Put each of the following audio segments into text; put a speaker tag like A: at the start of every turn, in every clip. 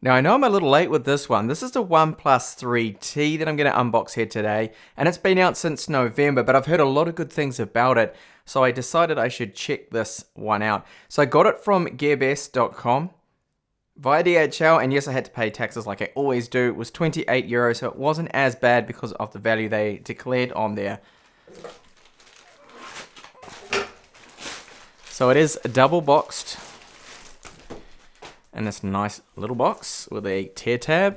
A: Now, I know I'm a little late with this one. This is the OnePlus 3T that I'm going to unbox here today, and it's been out since November, but I've heard a lot of good things about it, so I decided I should check this one out. So I got it from gearbest.com via DHL, and yes, I had to pay taxes like I always do. It was 28 euros, so it wasn't as bad because of the value they declared on there. So it is double boxed in this nice little box with a tear tab.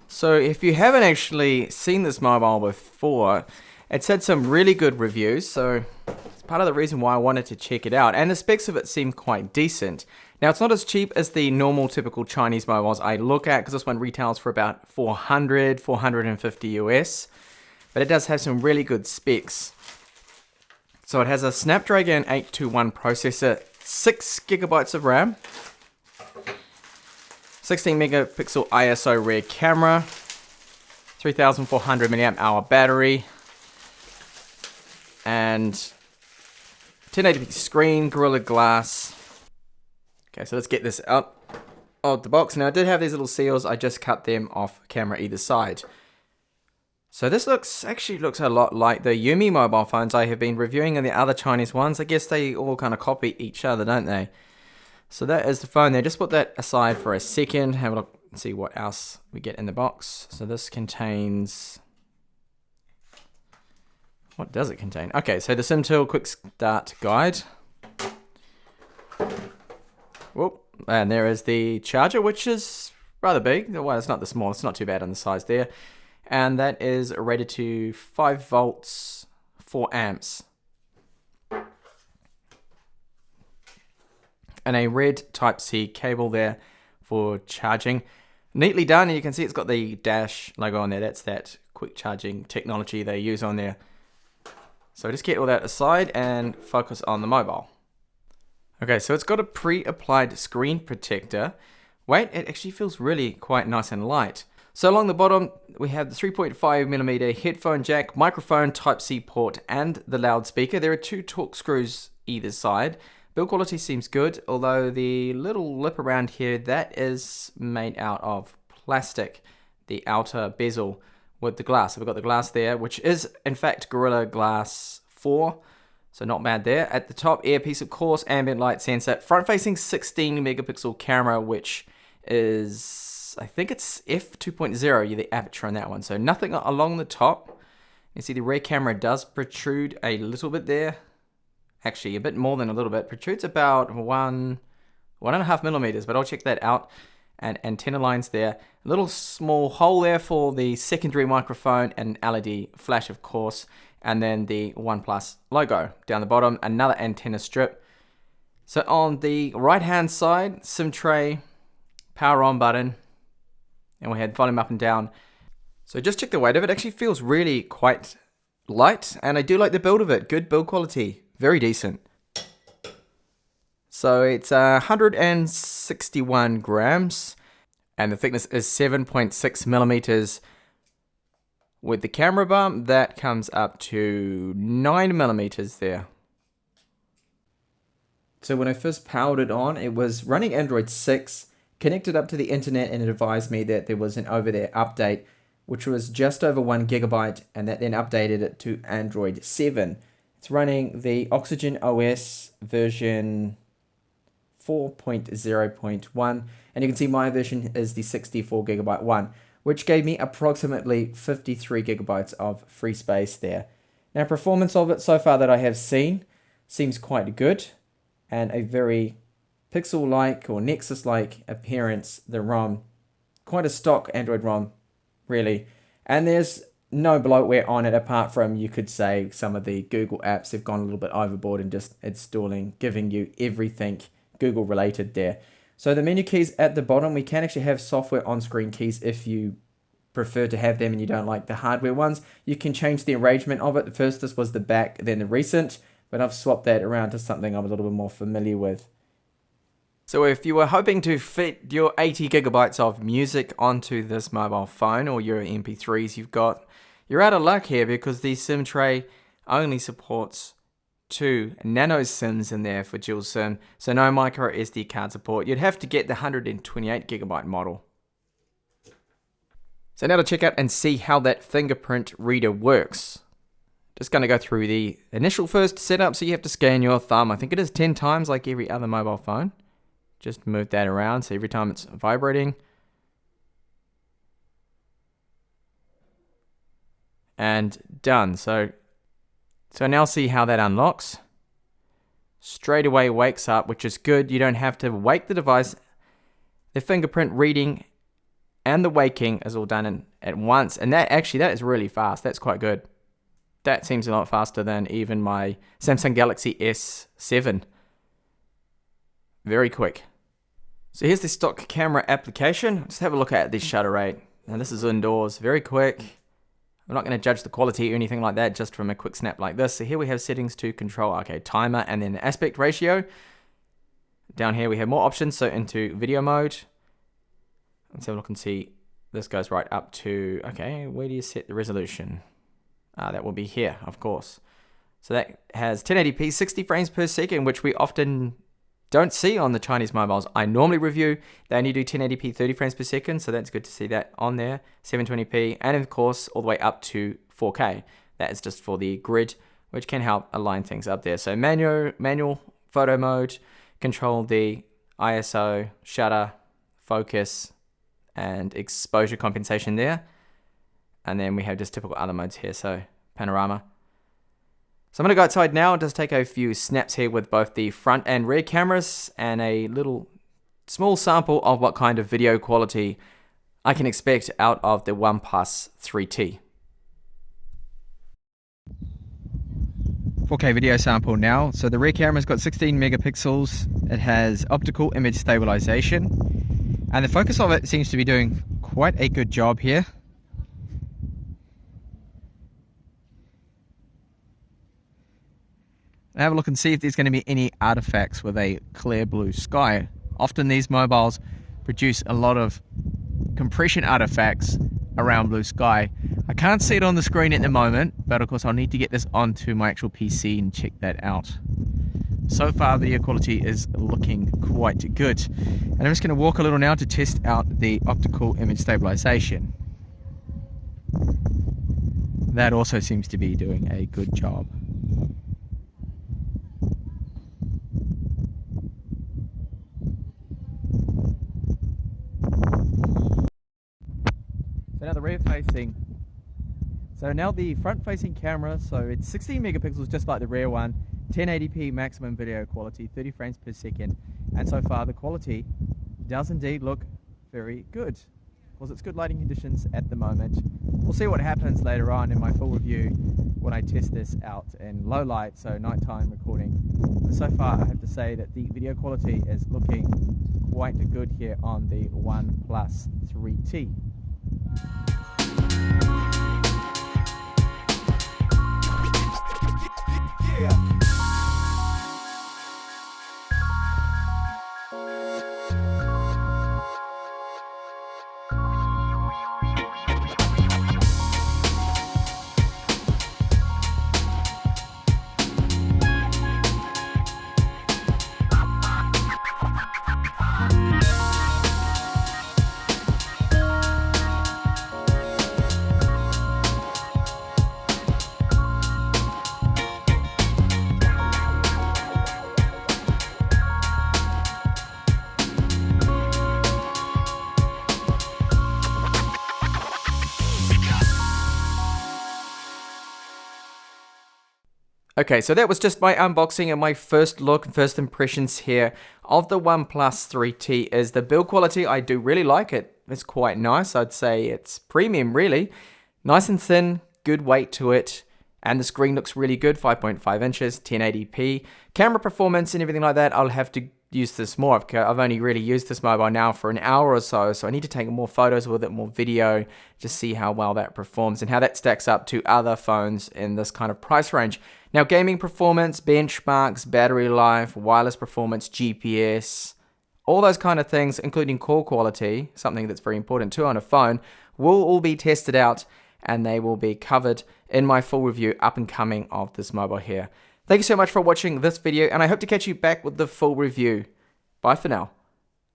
A: So if you haven't actually seen this mobile before, it's had some really good reviews, so it's part of the reason why I wanted to check it out, and the specs of it seem quite decent. Now, it's not as cheap as the normal typical Chinese mobiles I look at, because this one retails for about 400, 450 US, but it does have some really good specs. So it has a Snapdragon 821 processor, 6 gigabytes of RAM, 16 megapixel ISO rear camera, 3400 milliamp hour battery, and 1080p screen, Gorilla Glass. Okay, so let's get this out of the box. Now, I did have these little seals. I just cut them off camera either side. So this actually looks a lot like the Yumi mobile phones I have been reviewing and the other Chinese ones. I guess they all kind of copy each other, don't they? So that is the phone there. Just put that aside for a second. Have a look and see what else we get in the box. So this contains... What does it contain? Okay, so the SimTool Quick Start Guide. Whoop. And there is the charger, which is rather big. Well, it's not the small. It's not too bad on the size there. And that is rated to 5 volts, 4 amps. And a red Type-C cable there for charging. Neatly done, and you can see it's got the Dash logo on there. That's that quick charging technology they use on there. So just get all that aside and focus on the mobile. Okay, so it's got a pre-applied screen protector. Wait, it actually feels really quite nice and light. So along the bottom, we have the 3.5mm headphone jack, microphone, Type-C port, and the loudspeaker. There are 2 Torx screws either side. Build quality seems good, although the little lip around here, that is made out of plastic, the outer bezel with the glass. So we've got the glass there, which is in fact Gorilla Glass 4. So not bad there. At the top, earpiece, of course, ambient light sensor, front-facing 16 megapixel camera, which is, I think it's f2.0, the aperture on that one. So nothing along the top. You see the rear camera does protrude a little bit there. Actually, a bit more than a little bit. Protrudes about 1.5 millimeters, but I'll check that out. And antenna lines there. A little small hole there for the secondary microphone and LED flash, of course. And then the OnePlus logo down the bottom. Another antenna strip. So on the right-hand side, SIM tray, power on button, and we had volume up and down. So just check the weight of it. It actually feels really quite light, and I do like the build of it. Good build quality, very decent. So it's 161 grams, and the thickness is 7.6 millimeters. With the camera bump, that comes up to 9 millimeters there. So when I first powered it on, it was running Android 6, connected up to the internet, and it advised me that there was an over-the-air update, which was just over 1 gigabyte, and that then updated it to Android 7. It's running the Oxygen OS version 4.0.1, and you can see my version is the 64 gigabyte one, which gave me approximately 53 gigabytes of free space there. Now, performance of it so far that I have seen seems quite good, and a very Pixel-like or Nexus-like appearance, the ROM. Quite a stock Android ROM, really. And there's no bloatware on it, apart from, you could say, some of the Google apps have gone a little bit overboard and just installing, giving you everything Google related there. So the menu keys at the bottom, we can actually have software on-screen keys if you prefer to have them and you don't like the hardware ones. You can change the arrangement of it. First this was the back, then the recent, but I've swapped that around to something I'm a little bit more familiar with. So if you were hoping to fit your 80 gigabytes of music onto this mobile phone or your MP3s you're out of luck here, because the SIM tray only supports 2 nano SIMs in there for dual SIM, so no micro SD card support. You'd have to get the 128GB model. So now to check out and see how that fingerprint reader works. Just going to go through the initial first setup. So you have to scan your thumb. I think it is 10 times like every other mobile phone. Just move that around. So every time it's vibrating. And done. So now see how that unlocks. Straight away wakes up, which is good. You don't have to wake the device. The fingerprint reading and the waking is all done at once. And that is really fast. That's quite good. That seems a lot faster than even my Samsung Galaxy S7. Very quick. So here's the stock camera application. Just have a look at the shutter rate. Now this is indoors, very quick. I'm not going to judge the quality or anything like that just from a quick snap like this. So here we have settings to control, timer and then aspect ratio. Down here we have more options, so into video mode. Let's have a look and see. This goes right up to, where do you set the resolution? That will be here, of course. So that has 1080p 60 frames per second, which we often don't see on the Chinese mobiles. I normally review, they only do 1080p 30 frames per second, so that's good to see that on there. 720p, and of course, all the way up to 4K. That is just for the grid, which can help align things up there. So manual photo mode, control the ISO, shutter, focus, and exposure compensation there. And then we have just typical other modes here, so panorama. So I'm going to go outside now and just take a few snaps here with both the front and rear cameras and a little small sample of what kind of video quality I can expect out of the OnePlus 3T. 4K video sample now. So the rear camera's got 16 megapixels. It has optical image stabilization. And the focus of it seems to be doing quite a good job here. Have a look and see if there's going to be any artifacts with a clear blue sky. Often these mobiles produce a lot of compression artifacts around blue sky. I can't see it on the screen at the moment, but of course I'll need to get this onto my actual PC and check that out. So far video quality is looking quite good. And I'm just going to walk a little now to test out the optical image stabilization. That also seems to be doing a good job. So now the rear facing. So now the front facing camera, so it's 16 megapixels just like the rear one, 1080p maximum video quality, 30 frames per second, and so far the quality does indeed look very good. Of course it's good lighting conditions at the moment. We'll see what happens later on in my full review when I test this out in low light, so nighttime recording. But so far I have to say that the video quality is looking quite good here on the OnePlus 3T. Okay, so that was just my unboxing and my first look and first impressions here of the OnePlus 3T. Is the build quality, I do really like it. It's quite nice. I'd say it's premium really. Nice and thin, good weight to it. And the screen looks really good, 5.5 inches, 1080p. Camera performance and everything like that, I'll have to use this more. I've only really used this mobile now for an hour or so I need to take more photos with it, more video, just see how well that performs and how that stacks up to other phones in this kind of price range. Now, gaming performance, benchmarks, battery life, wireless performance, GPS, all those kind of things, including call quality, something that's very important too on a phone, will all be tested out and they will be covered in my full review up and coming of this mobile here. Thank you so much for watching this video, and I hope to catch you back with the full review. Bye for now.